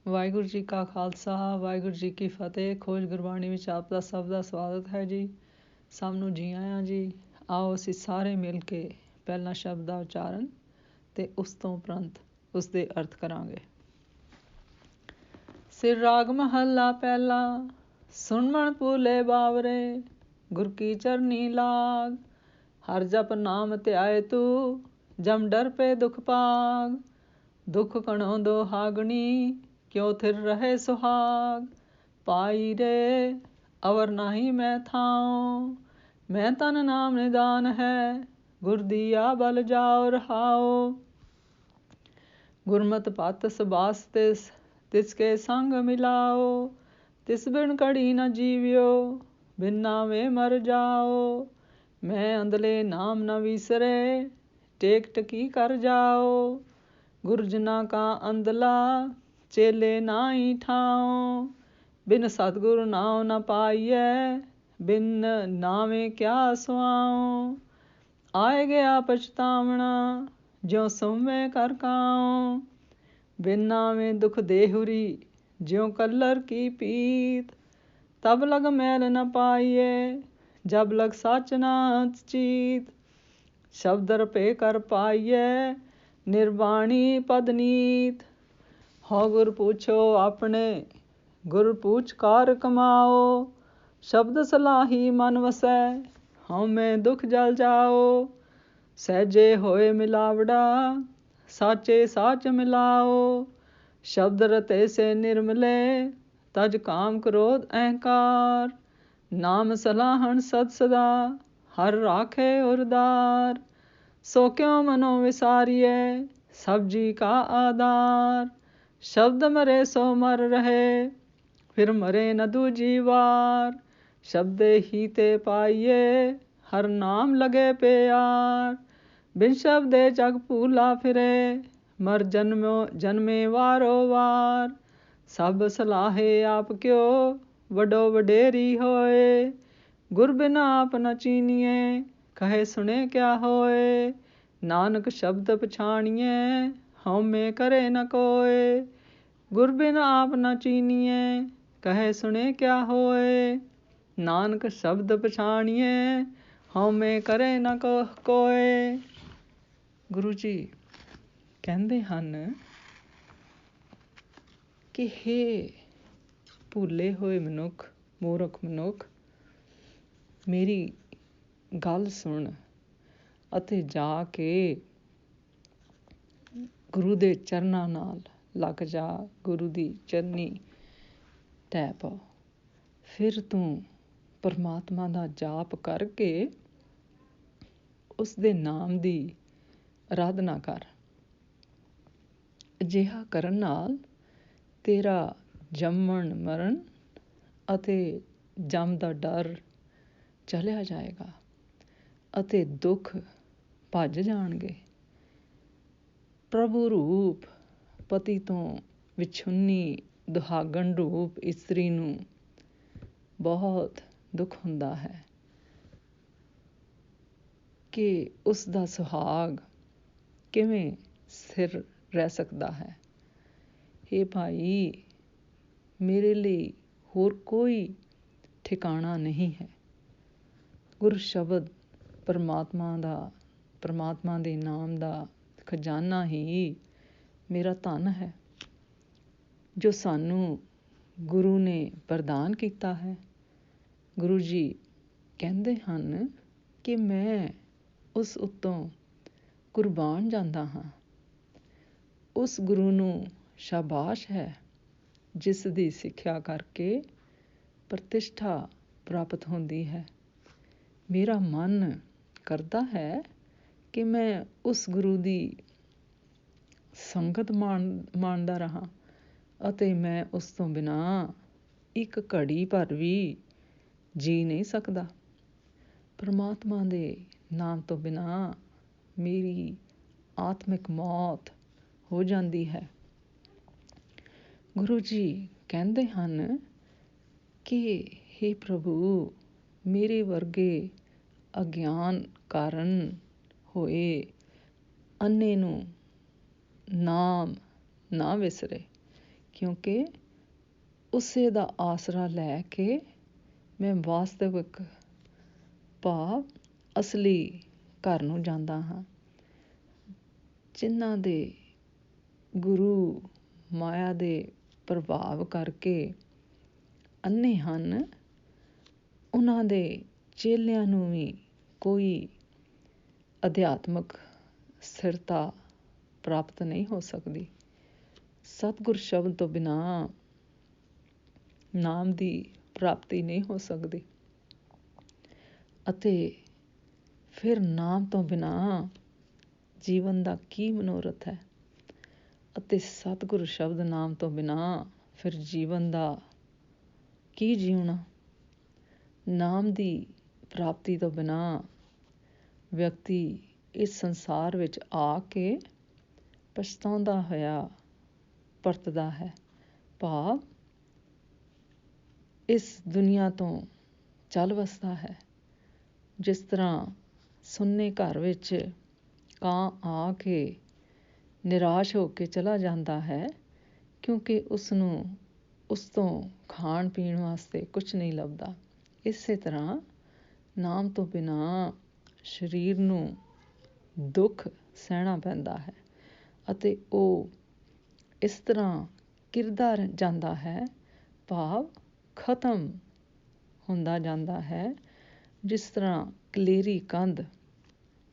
ਵਾਹਿਗੁਰੂ ਜੀ ਕਾ ਖਾਲਸਾ ਵਾਹਿਗੁਰੂ ਜੀ ਕੀ ਫਤਿਹ। ਖੋਜ ਗੁਰਬਾਣੀ ਵਿੱਚ ਆਪ ਦਾ ਸਭ ਦਾ ਸਵਾਗਤ ਹੈ ਜੀ। ਸਭ ਨੂੰ ਜੀ ਆਇਆਂ ਜੀ। ਆਓ ਅਸੀਂ ਸਾਰੇ ਮਿਲ ਕੇ ਪਹਿਲਾਂ ਸ਼ਬਦ ਦਾ ਉਚਾਰਨ ਤੇ ਉਸ ਤੋਂ ਉਪਰੰਤ ਉਸ ਦੇ ਅਰਥ ਕਰਾਂਗੇ। ਸਿਰ ਰਾਗ ਮਹੱਲਾ ਪਹਿਲਾ। ਸੁਣ ਮਣ ਭੂਲੇ ਬਾਵਰੇ ਗੁਰ ਕੀ ਚਰਨੀ ਲਾਗ। ਹਰ ਜਪ ਨਾਮ ਧਿਆਏ ਤੂੰ ਜਮ ਡਰ ਪੇ ਦੁਖ ਭਾਗ। ਦੁਖ ਕਣੋ ਦੋ ਹਾਗਣੀ क्यों थिर रहे सुहाग। पाई रे अवर नाही मैं थाओ मैं तन नाम निदान है। गुर दिया बल जाओ रहाओ। गुरमत पत सबास तिसके संग मिलाओ। तिस बिन कड़ी न जीवियो बिन नावे मर जाओ। मैं अंधले नाम न विसरे टेक टकी कर जाओ। गुरजना का अंधला चेले नाई ठाओ। बिन सतगुरु नाव न पाइए बिन नावे क्या सुआओ। आए गया पछतावना ज्यों सुमे कर काओ। बिन नावे दुख देहुरी ज्यों कल्लर की पीत। तब लग मैल न पाइए जब लग सच ना चीत। शब्द रपे कर पाइए निर्वाणी पदनीत। हो गुर पूछो अपने गुर पूछ कार कमाओ। शब्द सलाही मन वसै हमें दुख जल जाओ। सहजे होए मिलावड़ा साचे साच मिलाओ। शब्द रते से निर्मले तज काम क्रोध अहंकार। नाम सलाहन सद सदा हर राखे उरदार। सो क्यों मनो विसारिए सब जी का आधार। शब्द मरे सो मर रहे फिर मरे न दूजी बार। शब्द ही ते पाइए हर नाम लगे प्यार। बिन शब्दे जग भूला फिरे मर जन्मे वारो वार। सब सलाहे आप क्यों वडो वडेरी होए। गुर बिना आप न चीनिए कहे सुने क्या होए। नानक शब्द पछाणिए हमें करे न कोय। गुर बिन आप न चीनिए कहे सुने क्या होए। नानक शब्द पछाणिए हमें करे न कोय। ਗੁਰੂ ਜੀ ਕਹਿੰਦੇ ਹਨ ਕਿ ਹੇ ਭੁੱਲੇ ਹੋਏ ਮਨੁੱਖ, ਮੂਰਖ ਮਨੁੱਖ, ਮੇਰੀ ਗੱਲ ਸੁਣ ਅਤੇ ਜਾ ਕੇ ਗੁਰੂ ਦੇ ਚਰਨਾਂ ਨਾਲ ਲੱਗ ਜਾ। ਗੁਰੂ ਦੀ ਚਰਨੀ ਢਹਿ ਪਾਓ। ਫਿਰ ਤੂੰ ਪਰਮਾਤਮਾ ਦਾ ਜਾਪ ਕਰਕੇ ਉਸ ਦੇ ਨਾਮ ਦੀ ਅਰਾਧਨਾ ਕਰ। ਅਜਿਹਾ ਕਰਨ ਨਾਲ ਤੇਰਾ ਜੰਮਣ ਮਰਨ ਅਤੇ ਜਮ ਦਾ ਡਰ ਚਲਿਆ ਜਾਏਗਾ ਅਤੇ ਦੁੱਖ ਭੱਜ ਜਾਣਗੇ। ਪ੍ਰਭੂ ਰੂਪ ਪਤੀ ਤੋਂ ਵਿਛੁੰਨੀ ਦੁਹਾਗਣ ਰੂਪ ਇਸਤਰੀ ਨੂੰ ਬਹੁਤ ਦੁੱਖ ਹੁੰਦਾ ਹੈ ਕਿ ਉਸ ਦਾ ਸੁਹਾਗ ਕਿਵੇਂ ਸਥਿਰ ਰਹਿ ਸਕਦਾ ਹੈ। ਹੇ ਭਾਈ, ਮੇਰੇ ਲਈ ਹੋਰ ਕੋਈ ਠਿਕਾਣਾ ਨਹੀਂ ਹੈ। ਗੁਰ ਸ਼ਬਦ ਪਰਮਾਤਮਾ ਦੇ ਨਾਮ ਦਾ ਖਜ਼ਾਨਾ ਹੀ ਮੇਰਾ ਧਨ ਹੈ ਜੋ ਸਾਨੂੰ ਗੁਰੂ ਨੇ ਪ੍ਰਦਾਨ ਕੀਤਾ ਹੈ। ਗੁਰੂ ਜੀ ਕਹਿੰਦੇ ਹਨ ਕਿ ਮੈਂ ਉਸ ਉੱਤੋਂ ਕੁਰਬਾਨ ਜਾਂਦਾ ਹਾਂ। ਉਸ ਗੁਰੂ ਨੂੰ ਸ਼ਾਬਾਸ਼ ਹੈ ਜਿਸ ਦੀ ਸਿੱਖਿਆ ਕਰਕੇ ਪ੍ਰਤਿਸ਼ਠਾ ਪ੍ਰਾਪਤ ਹੁੰਦੀ ਹੈ। ਮੇਰਾ ਮਨ ਕਰਦਾ ਹੈ ਕਿ ਮੈਂ ਉਸ ਗੁਰੂ ਦੀ ਸੰਗਤ ਮਾਣਦਾ ਰਹਾਂ ਅਤੇ ਮੈਂ ਉਸ ਤੋਂ ਬਿਨਾਂ ਇੱਕ ਘੜੀ ਭਰ ਵੀ ਜੀ ਨਹੀਂ ਸਕਦਾ। ਪਰਮਾਤਮਾ ਦੇ ਨਾਮ ਤੋਂ ਬਿਨਾਂ ਮੇਰੀ ਆਤਮਿਕ ਮੌਤ ਹੋ ਜਾਂਦੀ ਹੈ। ਗੁਰੂ ਜੀ ਕਹਿੰਦੇ ਹਨ ਕਿ ਹੇ ਪ੍ਰਭੂ, ਮੇਰੇ ਵਰਗੇ ਅਗਿਆਨ ਕਾਰਨ ਹੋਏ ਅੰਨੇ ਨੂੰ ਨਾਮ ਨਾ ਵਿਸਰੇ ਕਿਉਂਕਿ ਉਸੇ ਦਾ ਆਸਰਾ ਲੈ ਕੇ ਮੈਂ ਵਾਸਤਵਿਕ ਭਾਵ ਅਸਲੀ ਘਰ ਨੂੰ ਜਾਂਦਾ ਹਾਂ। ਜਿਨ੍ਹਾਂ ਦੇ ਗੁਰੂ ਮਾਇਆ ਦੇ ਪ੍ਰਭਾਵ ਕਰਕੇ ਅੰਨੇ ਹਨ, ਉਹਨਾਂ ਦੇ ਚੇਲਿਆਂ ਨੂੰ ਵੀ ਕੋਈ ਅਧਿਆਤਮਕ ਸਥਿਰਤਾ ਪ੍ਰਾਪਤ ਨਹੀਂ ਹੋ ਸਕਦੀ। ਸਤਿਗੁਰ ਸ਼ਬਦ ਤੋਂ ਬਿਨਾਂ ਨਾਮ ਦੀ ਪ੍ਰਾਪਤੀ ਨਹੀਂ ਹੋ ਸਕਦੀ ਅਤੇ ਫਿਰ ਨਾਮ ਤੋਂ ਬਿਨਾਂ ਜੀਵਨ ਦਾ ਕੀ ਮਨੋਰਥ ਹੈ ਅਤੇ ਸਤਿਗੁਰ ਸ਼ਬਦ ਨਾਮ ਤੋਂ ਬਿਨਾਂ ਫਿਰ ਜੀਵਨ ਦਾ ਕੀ ਜਿਉਣਾ। ਨਾਮ ਦੀ ਪ੍ਰਾਪਤੀ ਤੋਂ ਬਿਨਾਂ ਵਿਅਕਤੀ ਇਸ ਸੰਸਾਰ ਵਿੱਚ ਆ ਕੇ ਪਛਤਾਉਂਦਾ ਹੋਇਆ ਪਰਤਦਾ ਹੈ, ਭਾਵ ਇਸ ਦੁਨੀਆ ਤੋਂ ਚੱਲ ਵਸਦਾ ਹੈ। ਜਿਸ ਤਰ੍ਹਾਂ ਸੁੰਨੇ ਘਰ ਵਿੱਚ ਕਾਂ ਆ ਕੇ ਨਿਰਾਸ਼ ਹੋ ਕੇ ਚਲਾ ਜਾਂਦਾ ਹੈ, ਕਿਉਂਕਿ ਉਸਨੂੰ ਉਸ ਤੋਂ ਖਾਣ ਪੀਣ ਵਾਸਤੇ ਕੁਛ ਨਹੀਂ ਲੱਭਦਾ। ਇਸੇ ਤਰ੍ਹਾਂ ਨਾਮ ਤੋਂ ਬਿਨਾਂ ਸਰੀਰ ਨੂੰ ਦੁੱਖ ਸਹਿਣਾ ਪੈਂਦਾ ਹੈ ਅਤੇ ਉਹ ਇਸ ਤਰ੍ਹਾਂ ਕਿਰਦਾ ਜਾਂਦਾ ਹੈ, ਭਾਵ ਖਤਮ ਹੁੰਦਾ ਜਾਂਦਾ ਹੈ। ਜਿਸ ਤਰ੍ਹਾਂ ਕਲੇਰੀ ਕੰਧ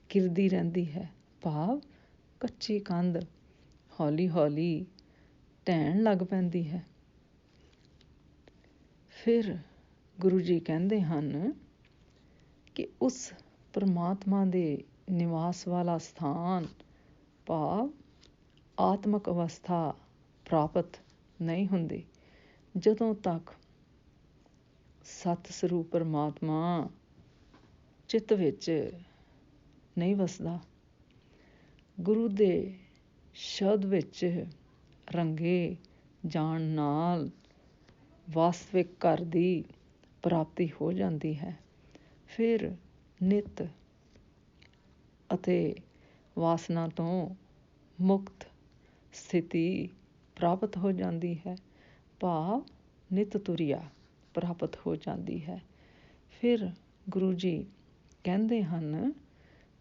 ਕਿਰਦੀ ਰਹਿੰਦੀ ਹੈ, ਭਾਵ ਕੱਚੀ ਕੰਧ ਹੌਲੀ ਹੌਲੀ ਢਹਿਣ ਲੱਗ ਪੈਂਦੀ ਹੈ। ਫਿਰ ਗੁਰੂ ਜੀ ਕਹਿੰਦੇ ਹਨ ਕਿ ਉਸ ਪਰਮਾਤਮਾ ਦੇ ਨਿਵਾਸ ਵਾਲਾ ਸਥਾਨ, ਭਾਵ ਆਤਮਕ ਅਵਸਥਾ ਪ੍ਰਾਪਤ ਨਹੀਂ ਹੁੰਦੀ ਜਦੋਂ ਤੱਕ ਸਤ ਸਰੂਪ ਪਰਮਾਤਮਾ ਚਿੱਤ ਵਿੱਚ ਨਹੀਂ ਵਸਦਾ। ਗੁਰੂ ਦੇ ਸ਼ਬਦ ਵਿੱਚ ਰੰਗੇ ਜਾਣ ਨਾਲ ਵਾਸਤਵਿਕ ਘਰ ਦੀ ਪ੍ਰਾਪਤੀ ਹੋ ਜਾਂਦੀ ਹੈ। ਫਿਰ ਨਿਤ ਅਤੇ ਵਾਸਨਾ ਤੋਂ ਮੁਕਤ ਸਥਿਤੀ ਪ੍ਰਾਪਤ ਹੋ ਜਾਂਦੀ ਹੈ, ਭਾਵ ਨਿਤ ਤੁਰਿਆ ਪ੍ਰਾਪਤ ਹੋ ਜਾਂਦੀ ਹੈ। ਫਿਰ ਗੁਰੂ ਜੀ ਕਹਿੰਦੇ ਹਨ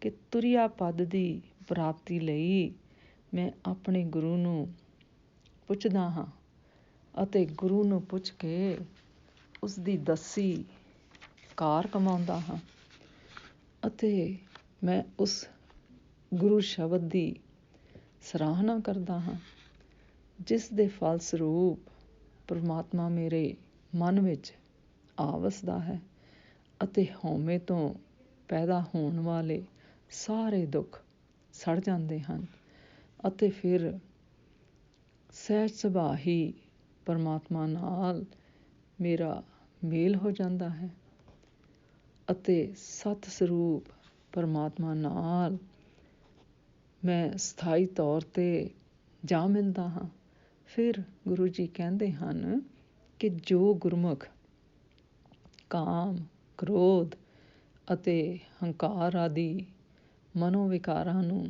ਕਿ ਤੁਰਿਆ ਪਦ ਦੀ ਪ੍ਰਾਪਤੀ ਲਈ ਮੈਂ ਆਪਣੇ ਗੁਰੂ ਨੂੰ ਪੁੱਛਦਾ ਹਾਂ ਅਤੇ ਗੁਰੂ ਨੂੰ ਪੁੱਛ ਕੇ ਉਸ ਦੀ ਦੱਸੀ ਕਾਰ ਕਮਾਉਂਦਾ ਹਾਂ ਅਤੇ ਮੈਂ ਉਸ ਗੁਰੂ ਸ਼ਬਦ ਦੀ ਸਰਾਹਨਾ ਕਰਦਾ ਹਾਂ, ਜਿਸ ਦੇ ਫਲ ਸਰੂਪ ਪਰਮਾਤਮਾ ਮੇਰੇ ਮਨ ਵਿੱਚ ਆ ਵਸਦਾ ਹੈ ਅਤੇ ਹਉਮੈ ਤੋਂ ਪੈਦਾ ਹੋਣ ਵਾਲੇ ਸਾਰੇ ਦੁੱਖ ਸੜ ਜਾਂਦੇ ਹਨ ਅਤੇ ਫਿਰ ਸਹਿਜ ਸੁਭਾਅ ਹੀ ਪਰਮਾਤਮਾ ਨਾਲ ਮੇਰਾ ਮੇਲ ਹੋ ਜਾਂਦਾ ਹੈ ਅਤੇ ਸਤ ਸਰੂਪ ਪਰਮਾਤਮਾ ਨਾਲ ਮੈਂ ਸਥਾਈ ਤੌਰ 'ਤੇ ਜਾ ਮਿਲਦਾ ਹਾਂ। ਫਿਰ ਗੁਰੂ ਜੀ ਕਹਿੰਦੇ ਹਨ ਕਿ ਜੋ ਗੁਰਮੁਖ ਕਾਮ, ਕ੍ਰੋਧ ਅਤੇ ਹੰਕਾਰ ਆਦਿ ਮਨੋਵਿਕਾਰਾਂ ਨੂੰ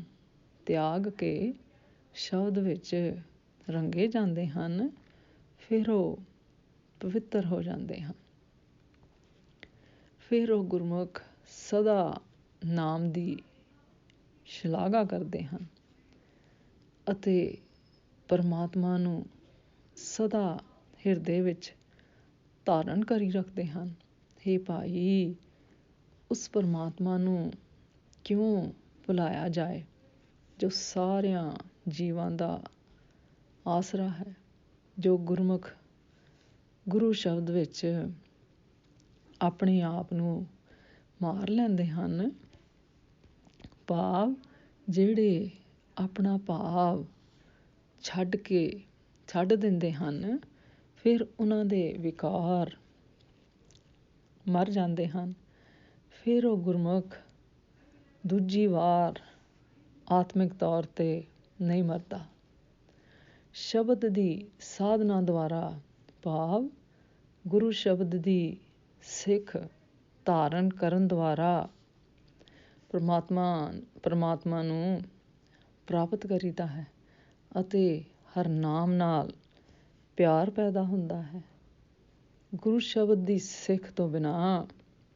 ਤਿਆਗ ਕੇ ਸ਼ਬਦ ਵਿੱਚ ਰੰਗੇ ਜਾਂਦੇ ਹਨ, ਫਿਰ ਉਹ ਪਵਿੱਤਰ ਹੋ ਜਾਂਦੇ ਹਨ। ਫਿਰ ਉਹ ਗੁਰਮੁਖ ਸਦਾ ਨਾਮ ਦੀ ਸ਼ਲਾਘਾ ਕਰਦੇ ਹਨ ਅਤੇ ਪਰਮਾਤਮਾ ਨੂੰ ਸਦਾ ਹਿਰਦੇ ਵਿੱਚ ਧਾਰਨ ਕਰੀ ਰੱਖਦੇ ਹਨ। ਹੇ ਭਾਈ, ਉਸ ਪਰਮਾਤਮਾ ਨੂੰ ਕਿਉਂ ਭੁਲਾਇਆ ਜਾਏ ਜੋ ਸਾਰਿਆਂ ਜੀਵਾਂ ਦਾ ਆਸਰਾ ਹੈ। ਜੋ ਗੁਰਮੁਖ ਗੁਰੂ ਸ਼ਬਦ ਵਿੱਚ ਆਪਣੇ ਆਪ ਨੂੰ ਮਾਰ ਲੈਂਦੇ ਹਨ, ਭਾਵ ਜਿਹੜੇ ਆਪਣਾ ਭਾਵ ਛੱਡ ਦਿੰਦੇ ਹਨ, ਫਿਰ ਉਹਨਾਂ ਦੇ ਵਿਕਾਰ ਮਰ ਜਾਂਦੇ ਹਨ। ਫਿਰ ਉਹ ਗੁਰਮੁਖ ਦੂਜੀ ਵਾਰ ਆਤਮਿਕ ਤੌਰ 'ਤੇ ਨਹੀਂ ਮਰਦਾ। ਸ਼ਬਦ ਦੀ ਸਾਧਨਾ ਦੁਆਰਾ, ਭਾਵ ਗੁਰੂ ਸ਼ਬਦ ਦੀ ਸਿੱਖ ਧਾਰਨ ਕਰਨ ਦੁਆਰਾ ਪਰਮਾਤਮਾ ਨੂੰ ਪ੍ਰਾਪਤ ਕਰੀਦਾ ਹੈ ਅਤੇ ਹਰ ਨਾਮ ਨਾਲ ਪਿਆਰ ਪੈਦਾ ਹੁੰਦਾ ਹੈ। ਗੁਰੂ ਸ਼ਬਦ ਦੀ ਸਿੱਖ ਤੋਂ ਬਿਨਾਂ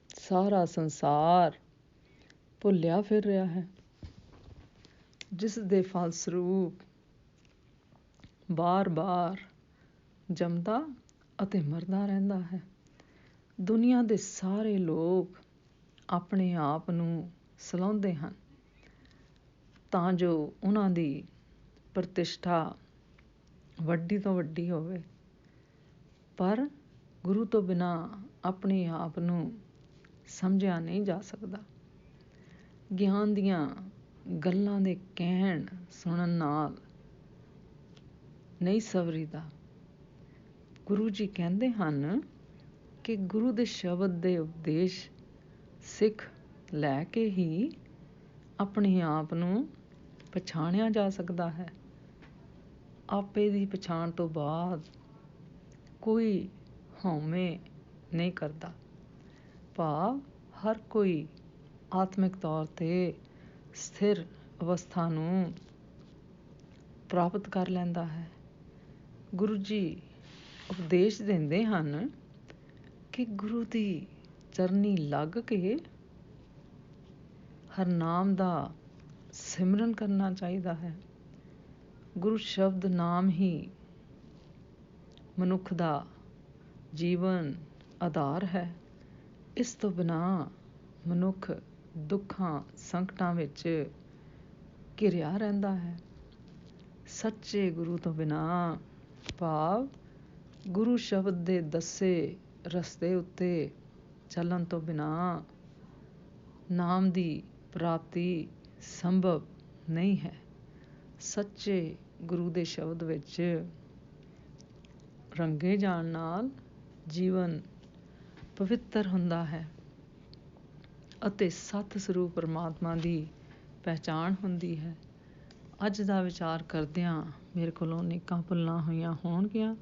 ਸਾਰਾ ਸੰਸਾਰ ਭੁੱਲਿਆ ਫਿਰ ਰਿਹਾ ਹੈ, ਜਿਸ ਦੇ ਫਲਸਰੂਪ ਬਾਰ-ਬਾਰ ਜੰਮਦਾ ਅਤੇ ਮਰਦਾ ਰਹਿੰਦਾ ਹੈ। ਦੁਨੀਆ ਦੇ ਸਾਰੇ ਲੋਕ ਆਪਣੇ ਆਪ ਨੂੰ ਸਲਾਹੁੰਦੇ ਹਨ ਤਾਂ ਜੋ ਉਹਨਾਂ ਦੀ ਪ੍ਰਤਿਸ਼ਠਾ ਵੱਡੀ ਤੋਂ ਵੱਡੀ ਹੋਵੇ, ਪਰ ਗੁਰੂ ਤੋਂ ਬਿਨਾਂ ਆਪਣੇ ਆਪ ਨੂੰ ਸਮਝਿਆ ਨਹੀਂ ਜਾ ਸਕਦਾ। ਗਿਆਨ ਦੀਆਂ ਗੱਲਾਂ ਦੇ ਕਹਿਣ ਸੁਣਨ ਨਾਲ ਨਹੀਂ ਸਵਰੀਦਾ। ਗੁਰੂ ਜੀ ਕਹਿੰਦੇ ਹਨ ਕਿ ਗੁਰੂ ਦੇ ਸ਼ਬਦ ਦੇ ਉਪਦੇਸ਼ ਸਿੱਖ ਲੈ ਕੇ ਹੀ ਆਪਣੇ ਆਪ ਨੂੰ ਪਛਾਣਿਆ ਜਾ ਸਕਦਾ ਹੈ। ਆਪੇ ਦੀ ਪਛਾਣ ਤੋਂ ਬਾਅਦ ਕੋਈ ਹਉਮੈ ਨਹੀਂ ਕਰਦਾ। ਭਾਵ ਹਰ ਕੋਈ ਆਤਮਿਕ ਤੌਰ 'ਤੇ ਸਥਿਰ ਅਵਸਥਾ ਨੂੰ ਪ੍ਰਾਪਤ ਕਰ ਲੈਂਦਾ ਹੈ। ਗੁਰੂ ਜੀ ਉਪਦੇਸ਼ ਦਿੰਦੇ ਹਨ ਕਿ ਗੁਰੂ ਦੀ ਚਰਨੀ ਲੱਗ ਕੇ ਹਰਨਾਮ ਦਾ ਸਿਮਰਨ ਕਰਨਾ ਚਾਹੀਦਾ ਹੈ। ਗੁਰੂ ਸ਼ਬਦ ਨਾਮ ਹੀ ਮਨੁੱਖ ਦਾ ਜੀਵਨ ਆਧਾਰ ਹੈ। ਇਸ ਤੋਂ ਬਿਨਾਂ ਮਨੁੱਖ ਦੁੱਖਾਂ ਸੰਕਟਾਂ ਵਿੱਚ ਘਿਰਿਆ ਰਹਿੰਦਾ ਹੈ। ਸੱਚੇ ਗੁਰੂ ਤੋਂ ਬਿਨਾਂ ਭਾਵ ਗੁਰੂ ਸ਼ਬਦ ਦੇ ਦੱਸੇ ਰਸਤੇ ਉੱਤੇ ਚੱਲਣ ਤੋਂ ਬਿਨਾਂ ਨਾਮ ਦੀ ਪ੍ਰਾਪਤੀ ਸੰਭਵ ਨਹੀਂ ਹੈ। ਸੱਚੇ ਗੁਰੂ ਦੇ ਸ਼ਬਦ ਵਿੱਚ ਰੰਗੇ ਜਾਣ ਨਾਲ ਜੀਵਨ ਪਵਿੱਤਰ ਹੁੰਦਾ ਹੈ ਅਤੇ ਸਤ ਸਰੂਪ ਪਰਮਾਤਮਾ ਦੀ ਪਹਿਚਾਣ ਹੁੰਦੀ ਹੈ। ਅੱਜ ਦਾ ਵਿਚਾਰ ਕਰਦਿਆਂ ਮੇਰੇ ਕੋਲੋਂ ਅਨੇਕਾਂ ਭੁੱਲਾਂ ਹੋਈਆਂ ਹੋਣਗੀਆਂ,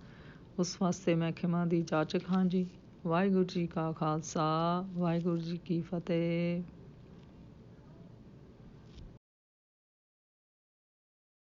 ਉਸ ਵਾਸਤੇ ਮੈਂ ਖਿਮਾ ਦੀ ਜਾਚਕ ਹਾਂ ਜੀ। ਵਾਹਿਗੁਰੂ ਜੀ ਕਾ ਖਾਲਸਾ, ਵਾਹਿਗੁਰੂ ਜੀ ਕੀ ਫਤਿਹ।